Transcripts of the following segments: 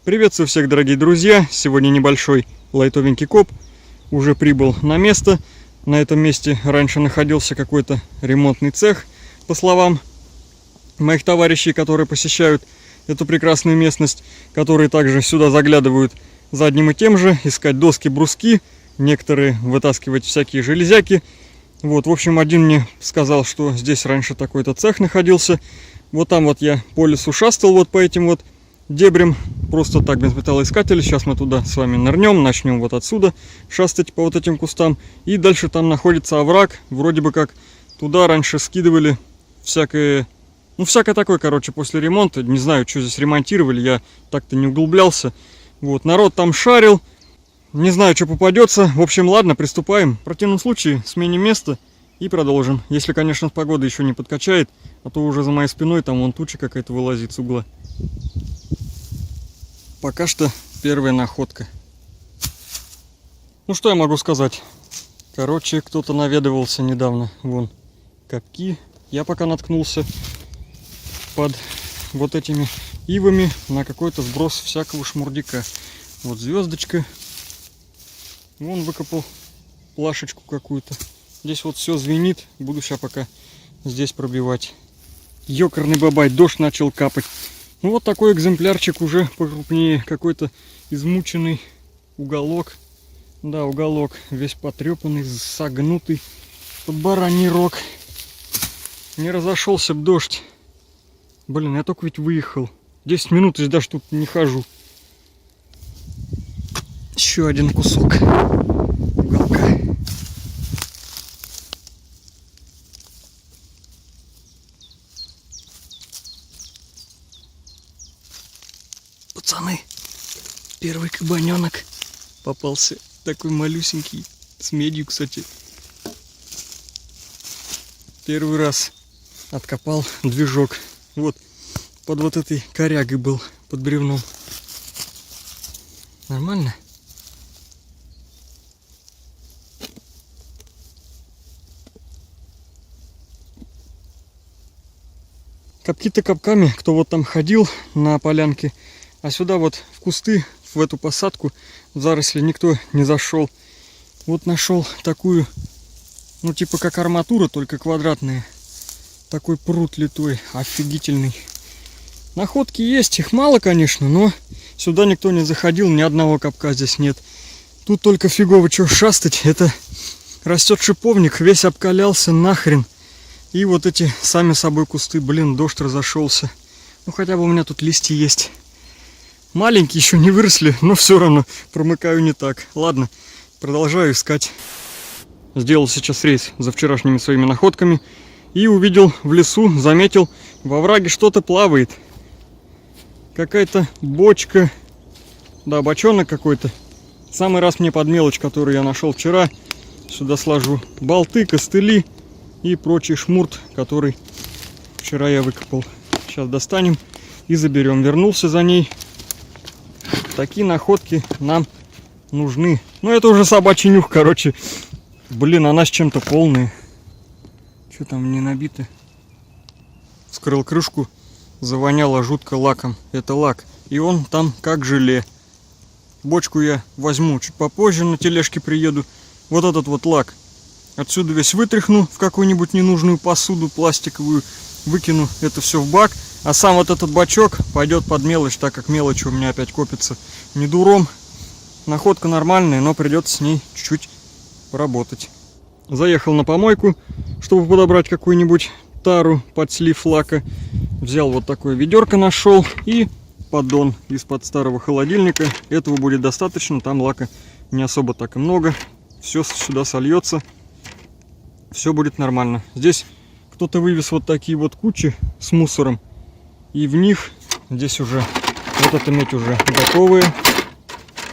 Приветствую всех, дорогие друзья! Сегодня небольшой лайтовенький коп. Уже прибыл на место. На этом месте раньше находился какой-то ремонтный цех, по словам моих товарищей, которые посещают эту прекрасную местность, которые также сюда заглядывают за одним и тем же, искать доски, бруски, некоторые вытаскивать всякие железяки. Вот, в общем, один мне сказал, что здесь раньше такой-то цех находился. Вот там вот я по лесу шастал вот по этим вот дебрям, просто так, без металлоискателя. Сейчас мы туда с вами нырнем, начнем вот отсюда шастать по вот этим кустам. И дальше там находится овраг, вроде бы как туда раньше скидывали всякое, ну всякое такое, короче, после ремонта. Не знаю, что здесь ремонтировали, я так-то не углублялся. Вот, народ там шарил. Не знаю, что попадется. В общем, ладно, приступаем. В противном случае сменим место и продолжим. Если, конечно, погода еще не подкачает, а то уже за моей спиной там вон туча какая-то вылазит с угла. Пока что первая находка. Ну, что я могу сказать? Короче, кто-то наведывался недавно. Вон, копки. Я пока наткнулся под вот этими ивами на какой-то сброс всякого шмурдяка. Вот звездочка. Вон выкопал плашечку какую-то. Здесь вот все звенит. Буду сейчас пока здесь пробивать. Ёкарный бабай, дождь начал капать. Ну вот такой экземплярчик уже покрупнее. Какой-то измученный уголок. Да, уголок весь потрепанный, согнутый. Под бараний рог. Не разошелся б дождь. Блин, я только ведь выехал. 10 минут и даже тут не хожу. Еще один кусок уголка. Пацаны, первый кабаненок попался. Такой малюсенький, с медью, кстати. Первый раз откопал движок. Вот, под вот этой корягой был, под бревном. Нормально? Копки-то копками, кто вот там ходил на полянке, а сюда вот в кусты, в эту посадку, в заросли никто не зашел. Вот нашел такую, ну типа как арматура, только квадратная. Такой пруд литой, офигительный. Находки есть, их мало, конечно, но сюда никто не заходил, ни одного копка здесь нет. Тут только фигово что шастать, это растет шиповник, весь обкалялся нахрен. И вот эти сами собой кусты, блин, дождь разошелся. Ну хотя бы у меня тут листья есть. Маленькие еще не выросли, но все равно промыкаю не так. Ладно, продолжаю искать. Сделал сейчас рейс за вчерашними своими находками. И увидел в лесу, заметил, во враге что-то плавает. Какая-то бочка. Да, бочонок какой-то. Самый раз мне под мелочь, которую я нашел вчера, сюда сложу. Болты, костыли и прочий шмурт, который вчера я выкопал. Сейчас достанем и заберем. Вернулся за ней. Такие находки нам нужны. Ну, это уже собачий нюх, короче. Блин, она с чем-то полная. Что там не набито? Вскрыл крышку. Завоняло жутко лаком. Это лак. И он там как желе. Бочку я возьму чуть попозже, на тележке приеду. Вот этот вот лак. Отсюда весь вытряхну в какую-нибудь ненужную посуду пластиковую. Выкину это все в бак. А сам вот этот бачок пойдет под мелочь, так как мелочь у меня опять копится. Не дуром. Находка нормальная, но придется с ней чуть-чуть поработать. Заехал на помойку, чтобы подобрать какую-нибудь тару под слив лака. Взял вот такое ведерко, нашел, и поддон из-под старого холодильника. Этого будет достаточно, там лака не особо так и много. Все сюда сольется, все будет нормально. Здесь кто-то вывез вот такие вот кучи с мусором, и в них здесь уже вот эта медь уже готовая.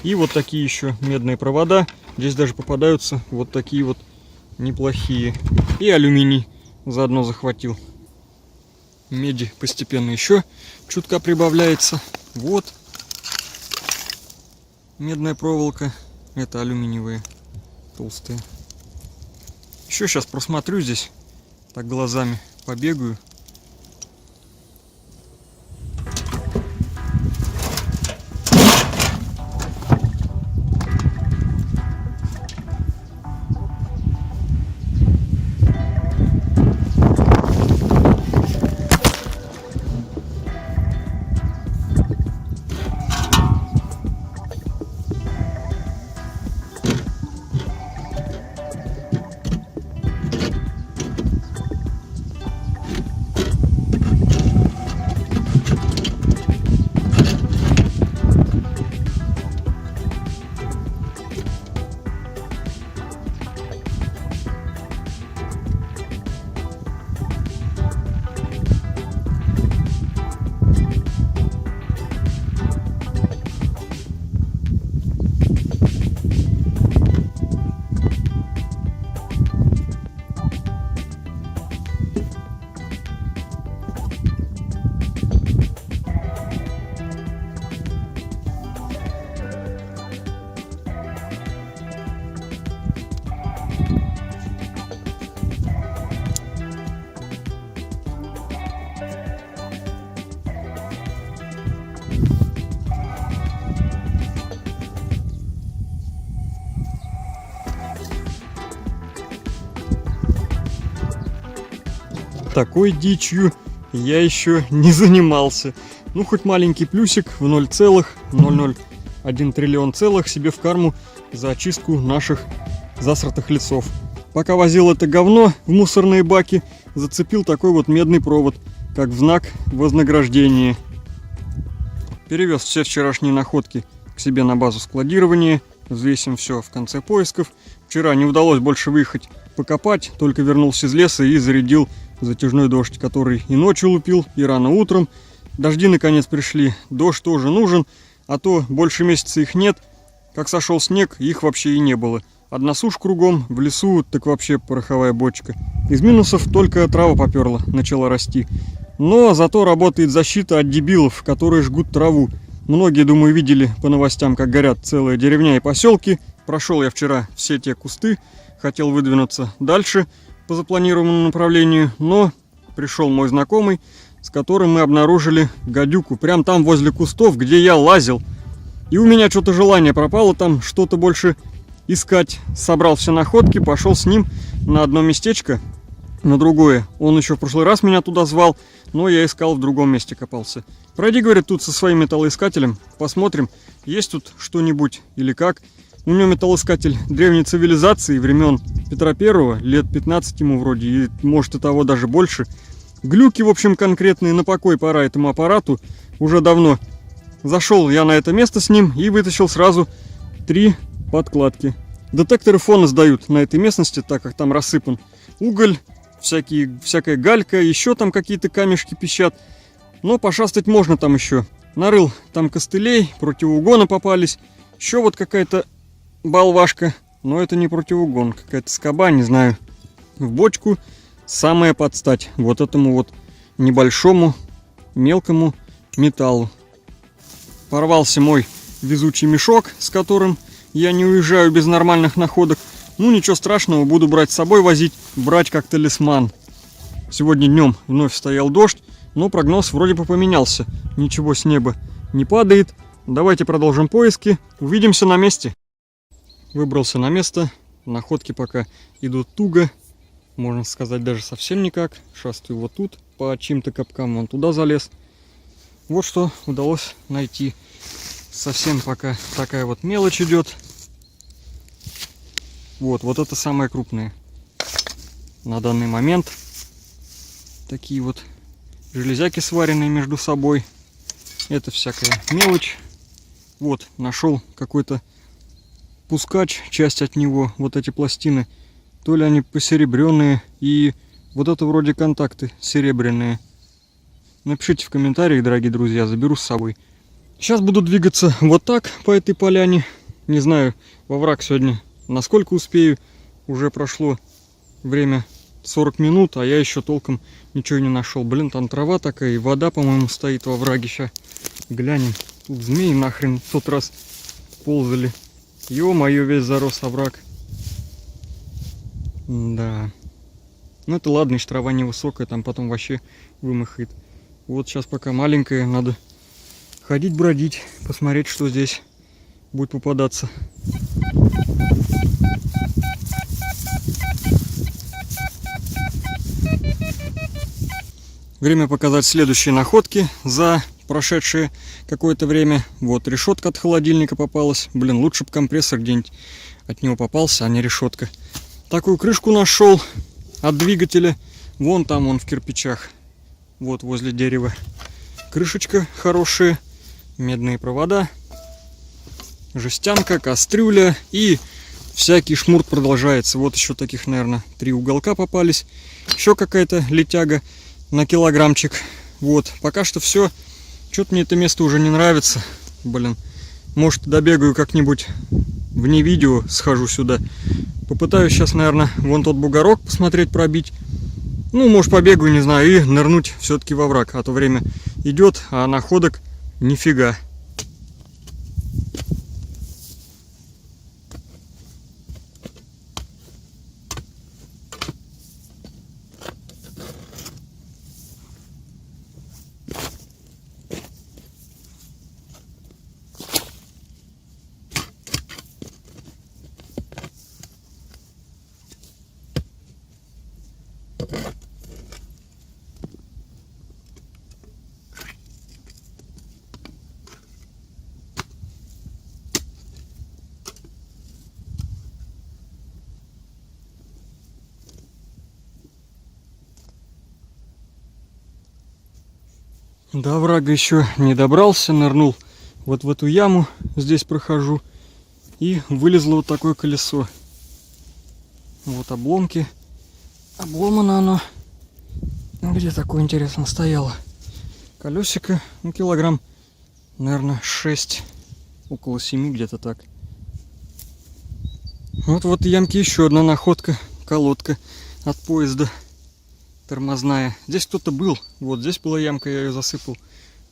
И вот такие еще медные провода. Здесь даже попадаются вот такие вот неплохие. И алюминий заодно захватил. Меди постепенно еще чутка прибавляется. Вот медная проволока. Это алюминиевые толстые. Еще сейчас просмотрю здесь. Так глазами побегаю. такой дичью я еще не занимался. Ну, хоть маленький плюсик в 0,001 триллион целых себе в карму за очистку наших засратых лесов. Пока возил это говно в мусорные баки, зацепил такой вот медный провод, как в знак вознаграждения. Перевез все вчерашние находки к себе на базу складирования. Взвесим все в конце поисков. Вчера не удалось больше выехать покопать, только вернулся из леса и зарядил затяжной дождь, который и ночью лупил, и рано утром. Дожди наконец пришли, дождь тоже нужен, а то больше месяца их нет. Как сошел снег, их вообще и не было. Одна сушь кругом, в лесу так вообще пороховая бочка. Из минусов только трава поперла, начала расти. Но зато работает защита от дебилов, которые жгут траву. Многие, думаю, видели по новостям, как горят целые деревня и поселки. Прошел я вчера все те кусты, хотел выдвинуться дальше по запланированному направлению, но пришел мой знакомый, с которым мы обнаружили гадюку прямо там возле кустов, где я лазил. И у меня что-то желание пропало там что-то больше искать. Собрал все находки, пошел с ним на одно местечко, на другое. Он еще в прошлый раз меня туда звал, но я искал в другом месте, копался. Пройди, говорит, тут со своим металлоискателем, посмотрим, есть тут что-нибудь или как. У него металлоискатель древней цивилизации, времен Петра Первого, лет 15 ему вроде, и может и того даже больше. Глюки, в общем, конкретные, на покой пора этому аппарату, уже давно. Зашел я на это место с ним и вытащил сразу 3 подкладки. Детекторы фона сдают на этой местности, так как там рассыпан уголь, всякая галька, еще там какие-то камешки пищат. Но пошастать можно там еще. Нарыл там костылей, противоугона попались. Еще вот какая-то болвашка, но это не противоугон, какая-то скоба, не знаю. В бочку самое подстать вот этому вот небольшому мелкому металлу. Порвался мой везучий мешок, с которым я не уезжаю без нормальных находок. Ну ничего страшного, буду брать с собой, возить, брать как талисман. Сегодня днем вновь стоял дождь, но прогноз вроде бы поменялся. Ничего с неба не падает. Давайте продолжим поиски. Увидимся на месте. Выбрался на место. Находки пока идут туго. Можно сказать, даже совсем никак. Шастаю вот тут по чьим-то копкам. Вон туда залез. Вот что удалось найти. Совсем пока такая вот мелочь идет. Вот это самое крупное на данный момент. Такие вот железяки, сваренные между собой. Это всякая мелочь. Вот, нашел какой-то пускач, часть от него. Вот эти пластины. То ли они посеребренные. И вот это вроде контакты серебряные. Напишите в комментариях, дорогие друзья, заберу с собой. Сейчас буду двигаться вот так по этой поляне. Не знаю, во враг сегодня насколько успею. Уже прошло время 40 минут, а я еще толком ничего не нашел. Блин, там трава такая и вода, по-моему, стоит во враге. Сейчас глянем. Тут змеи нахрен в тот раз ползали. Ё-моё, весь зарос овраг. Да. Ну это ладно, еще трава невысокая, там потом вообще вымахает. Вот сейчас пока маленькая, надо ходить, бродить, посмотреть, что здесь будет попадаться. Время показать следующие находки за прошедшее какое-то время. Вот решетка от холодильника попалась. Блин, лучше бы компрессор где-нибудь от него попался, а не решетка. Такую крышку нашел от двигателя. Вон там он в кирпичах. Вот возле дерева. Крышечка хорошая. Медные провода. Жестянка, кастрюля и всякий шмурт продолжается. Вот еще таких, наверное, 3 уголка попались. Еще какая-то летяга на килограммчик. Вот, пока что все. Что-то мне это место уже не нравится. Блин, может добегаю как-нибудь вне видео, схожу сюда. Попытаюсь сейчас, наверное, вон тот бугорок посмотреть, пробить. Ну, может побегаю, не знаю, и нырнуть все-таки во враг. А то время идет, а находок нифига. До оврага еще не добрался, нырнул вот в эту яму, здесь прохожу, и вылезло вот такое колесо. Вот обломки. Обломано оно. Где такое, интересно, стояло? Колесико, ну, килограмм, наверное, 6, около 7, где-то так. Вот в этой ямке еще одна находка, колодка от поезда. Тормозная. Здесь кто-то был. Вот здесь была ямка, я ее засыпал.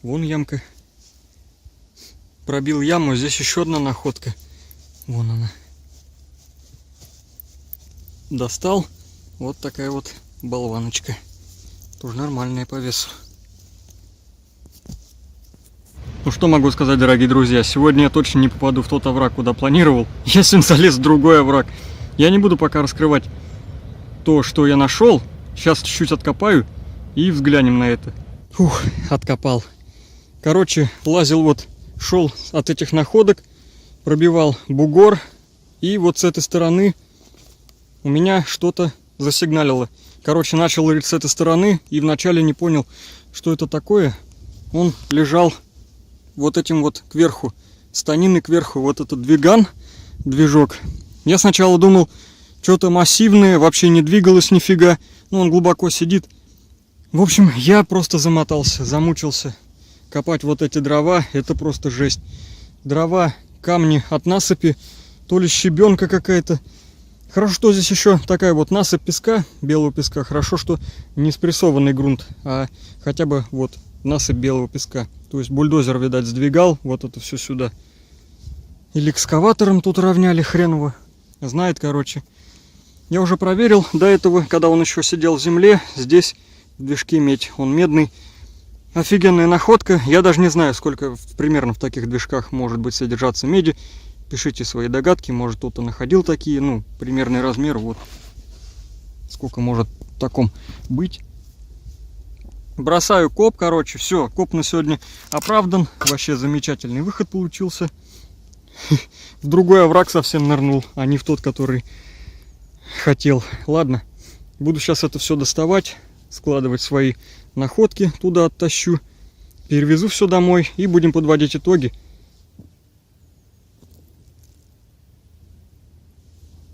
Вон ямка. Пробил яму. Здесь еще одна находка. Вон она. Достал. Вот такая вот болваночка. Тоже нормальная по весу. Ну что могу сказать, дорогие друзья. Сегодня я точно не попаду в тот овраг, куда планировал. Я сегодня залез в другой овраг. Я не буду пока раскрывать то, что я нашел. Сейчас чуть-чуть откопаю и взглянем на это. Фух, откопал. Короче, лазил вот, шел от этих находок, пробивал бугор. И вот с этой стороны у меня что-то засигналило. Короче, начал рыть с этой стороны и вначале не понял, что это такое. Он лежал вот этим вот кверху, станины кверху, вот этот движок. Я сначала думал, что-то массивное, вообще не двигалось нифига. Ну, он глубоко сидит. В общем, я просто замотался, замучился копать вот эти дрова. Это просто жесть. Дрова, камни от насыпи, то ли щебенка какая-то. Хорошо, что здесь еще такая вот насыпь песка, белого песка. Хорошо, что не спрессованный грунт, а хотя бы вот насыпь белого песка. То есть бульдозер, видать, сдвигал вот это все сюда. Или экскаватором тут равняли, хрен его знает, короче. Я уже проверил до этого, когда он еще сидел в земле. Здесь в движке медь, он медный. Офигенная находка. Я даже не знаю, сколько примерно в таких движках может быть содержаться меди. Пишите свои догадки, может кто-то находил такие, ну, примерный размер, вот. Сколько может в таком быть. Бросаю коп, короче, все, коп на сегодня оправдан. Вообще замечательный выход получился. В другой овраг совсем нырнул, а не в тот, который хотел. Ладно, буду сейчас это все доставать, складывать свои находки, туда оттащу, перевезу все домой и будем подводить итоги.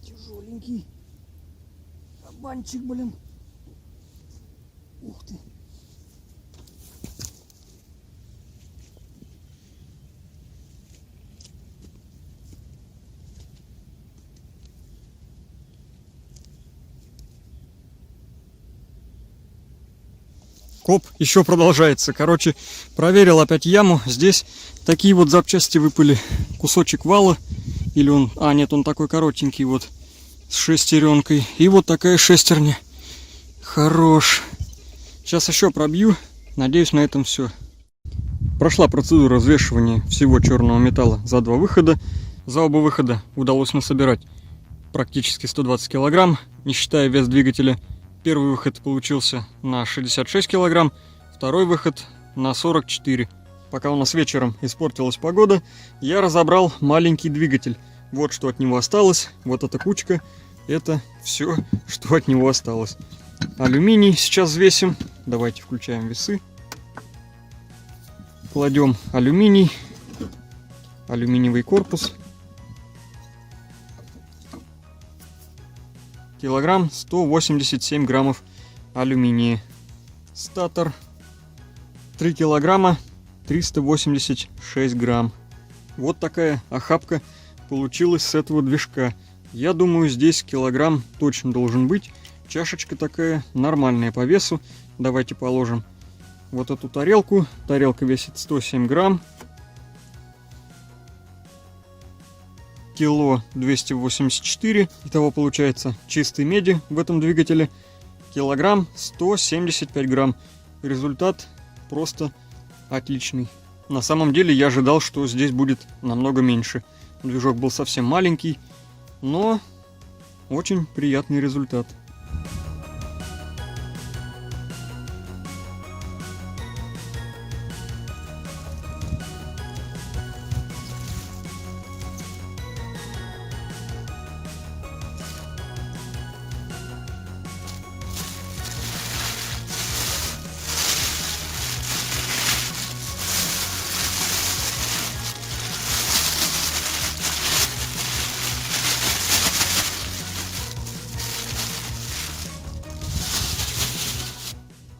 Тяжеленький кабанчик, блин. Ух ты. Коп еще продолжается. Короче, проверил опять яму. Здесь такие вот запчасти выпали. Кусочек вала. Или он... А, нет, он такой коротенький вот. С шестеренкой. И вот такая шестерня. Хорош. Сейчас еще пробью. Надеюсь, на этом все. Прошла процедура взвешивания всего черного металла за 2 выхода. За оба выхода удалось насобирать практически 120 килограмм, не считая вес двигателя. Первый выход получился на 66 килограмм, второй выход на 44. Пока у нас вечером испортилась погода, я разобрал маленький двигатель. Вот что от него осталось, вот эта кучка, это все, что от него осталось. Алюминий сейчас взвесим, давайте включаем весы. Кладем алюминий, алюминиевый корпус. Килограмм 187 граммов алюминия. Статор 3 килограмма 386 грамм. Вот такая охапка получилась с этого движка. Я думаю, здесь килограмм точно должен быть. Чашечка такая нормальная по весу. Давайте положим вот эту тарелку. Тарелка весит 107 грамм. Кило 284. Итого получается чистой меди в этом двигателе. Килограмм 175 грамм. Результат просто отличный. На самом деле я ожидал, что здесь будет намного меньше. Движок был совсем маленький, но очень приятный результат.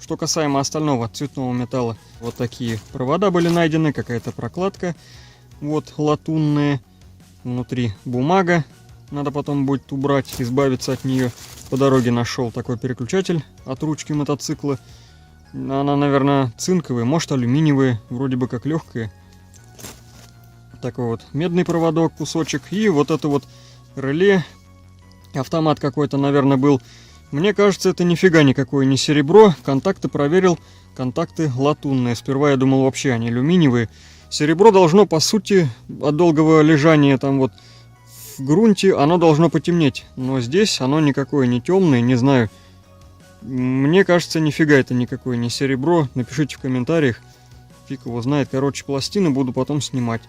Что касаемо остального цветного металла, вот такие провода были найдены, какая-то прокладка, вот латунная, внутри бумага, надо потом будет убрать, избавиться от нее. По дороге нашел такой переключатель от ручки мотоцикла, она, наверное, цинковая, может алюминиевая, вроде бы как легкая. Такой вот медный проводок, кусочек, и вот это вот реле, автомат какой-то, наверное, был. Мне кажется, это нифига никакое не серебро. Контакты проверил, контакты латунные. Сперва я думал, вообще они алюминиевые. Серебро должно, по сути, от долгого лежания там вот в грунте, оно должно потемнеть. Но здесь оно никакое не темное, не знаю. Мне кажется, нифига это никакое не серебро. Напишите в комментариях. Фиг его знает. Короче, пластины буду потом снимать.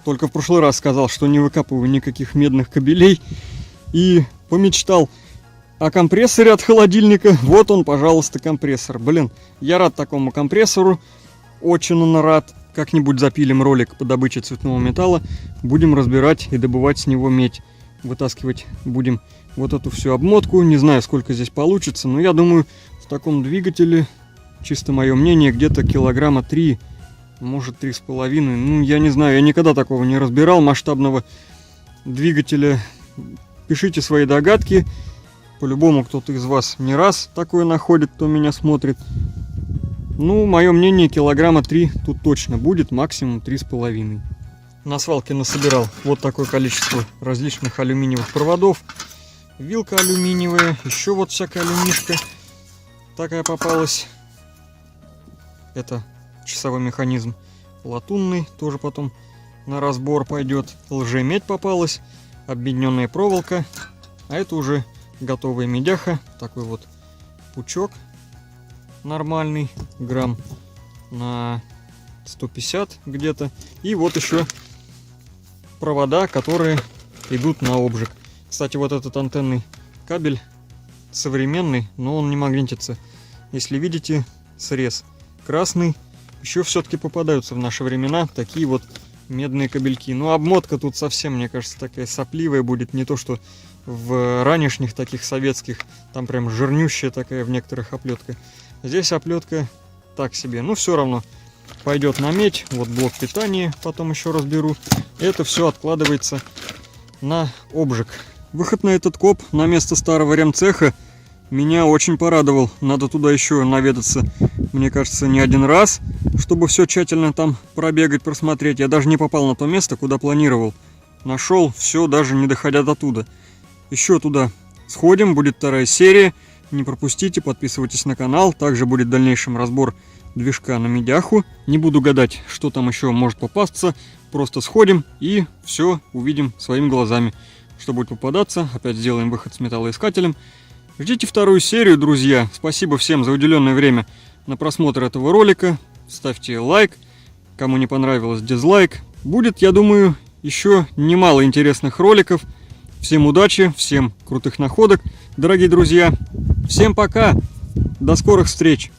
Только в прошлый раз сказал, что не выкапываю никаких медных кабелей. И помечтал о компрессоре от холодильника. Вот он, пожалуйста, компрессор. Блин, я рад такому компрессору. Очень он рад. Как-нибудь запилим ролик по добыче цветного металла. Будем разбирать и добывать с него медь. Вытаскивать будем вот эту всю обмотку. Не знаю, сколько здесь получится. Но я думаю, в таком двигателе, чисто мое мнение, где-то килограмма 3, может 3,5. Ну, я не знаю, я никогда такого не разбирал, масштабного двигателя. Пишите свои догадки. По-любому кто-то из вас не раз такое находит, кто меня смотрит. Ну, мое мнение, килограмма 3 тут точно будет, максимум 3,5. На свалке насобирал вот такое количество различных алюминиевых проводов. Вилка алюминиевая, еще вот всякая алюмишка такая попалась. Это часовой механизм латунный, тоже потом на разбор пойдет. Лжемедь попалась, объединенная проволока, а это уже готовая медяха, такой вот пучок нормальный, грамм на 150 где-то. И вот еще провода, которые идут на обжиг. Кстати, вот этот антенный кабель современный, но он не магнитится. Если видите, срез красный. Еще все-таки попадаются в наши времена такие вот медные кабельки. Но обмотка тут совсем, мне кажется, такая сопливая будет. Не то, что в ранешних таких советских. Там прям жирнющая такая в некоторых оплетка. Здесь оплетка так себе. Но все равно пойдет на медь. Вот блок питания потом еще разберу. Это все откладывается на обжиг. Выход на этот коп на место старого ремцеха меня очень порадовал. Надо туда еще наведаться, мне кажется, не один раз, чтобы все тщательно там пробегать, просмотреть. Я даже не попал на то место, куда планировал. Нашел все, даже не доходя до туда. Еще туда сходим, будет вторая серия. Не пропустите, подписывайтесь на канал. Также будет в дальнейшем разбор движка на медяху. Не буду гадать, что там еще может попасться. Просто сходим и все увидим своими глазами. Что будет попадаться, опять сделаем выход с металлоискателем. Ждите вторую серию, друзья. Спасибо всем за уделенное время на просмотр этого ролика. Ставьте лайк. Кому не понравилось, дизлайк. Будет, я думаю, еще немало интересных роликов. Всем удачи, всем крутых находок, дорогие друзья. Всем пока. До скорых встреч.